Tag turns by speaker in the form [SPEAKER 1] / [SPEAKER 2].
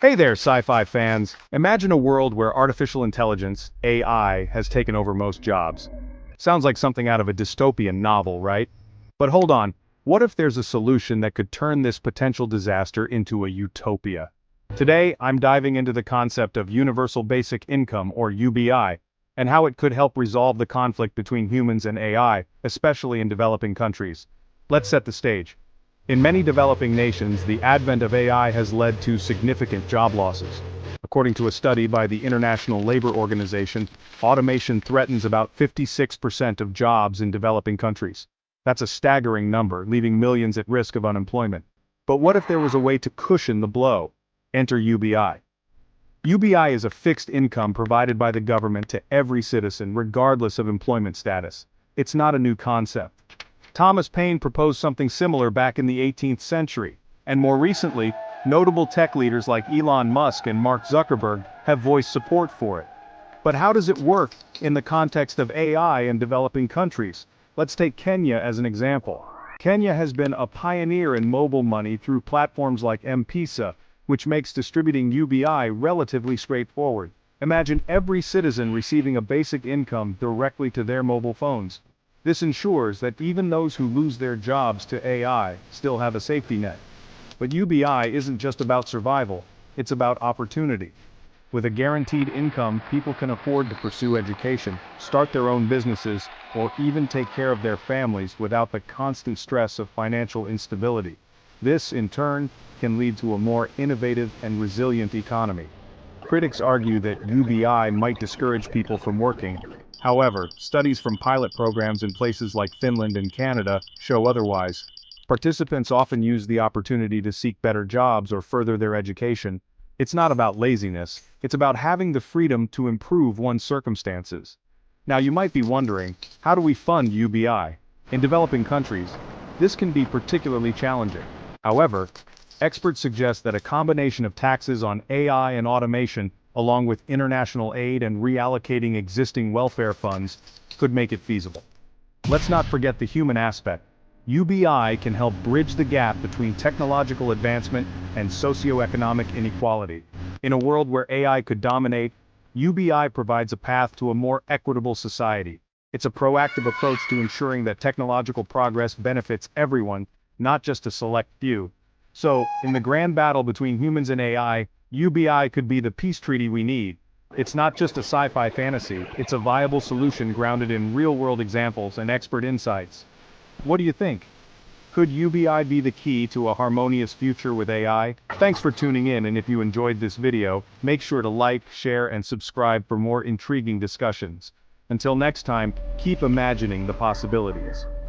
[SPEAKER 1] Hey there, sci-fi fans. Imagine a world where artificial intelligence, AI, has taken over most jobs. Sounds like something out of a dystopian novel, right? But hold on, what if there's a solution that could turn this potential disaster into a utopia? Today, I'm diving into the concept of universal basic income, or UBI, and how it could help resolve the conflict between humans and AI, especially in developing countries. Let's set the stage. In many developing nations, the advent of AI has led to significant job losses. According to a study by the International Labor Organization, automation threatens about 56% of jobs in developing countries. That's a staggering number, leaving millions at risk of unemployment. But what if there was a way to cushion the blow? Enter UBI. UBI is a fixed income provided by the government to every citizen, regardless of employment status. It's not a new concept. Thomas Paine proposed something similar back in the 18th century, and more recently, notable tech leaders like Elon Musk and Mark Zuckerberg have voiced support for it. But how does it work in the context of AI in developing countries? Let's take Kenya as an example. Kenya has been a pioneer in mobile money through platforms like M-Pesa, which makes distributing UBI relatively straightforward. Imagine every citizen receiving a basic income directly to their mobile phones. This ensures that even those who lose their jobs to AI still have a safety net. But UBI isn't just about survival, it's about opportunity. With a guaranteed income, people can afford to pursue education, start their own businesses, or even take care of their families without the constant stress of financial instability. This, in turn, can lead to a more innovative and resilient economy. Critics argue that UBI might discourage people from working. However, studies from pilot programs in places like Finland and Canada show otherwise. Participants often use the opportunity to seek better jobs or further their education. It's not about laziness, it's about having the freedom to improve one's circumstances. Now you might be wondering, how do we fund UBI? In developing countries, this can be particularly challenging. However, experts suggest that a combination of taxes on AI and automation, along with international aid and reallocating existing welfare funds, could make it feasible. Let's not forget the human aspect. UBI can help bridge the gap between technological advancement and socioeconomic inequality. In a world where AI could dominate, UBI provides a path to a more equitable society. It's a proactive approach to ensuring that technological progress benefits everyone, not just a select few. So, in the grand battle between humans and AI, UBI could be the peace treaty we need. It's not just a sci-fi fantasy, it's a viable solution grounded in real-world examples and expert insights. What do you think? Could UBI be the key to a harmonious future with AI? Thanks for tuning in, and if you enjoyed this video, make sure to like, share, and subscribe for more intriguing discussions. Until next time, keep imagining the possibilities.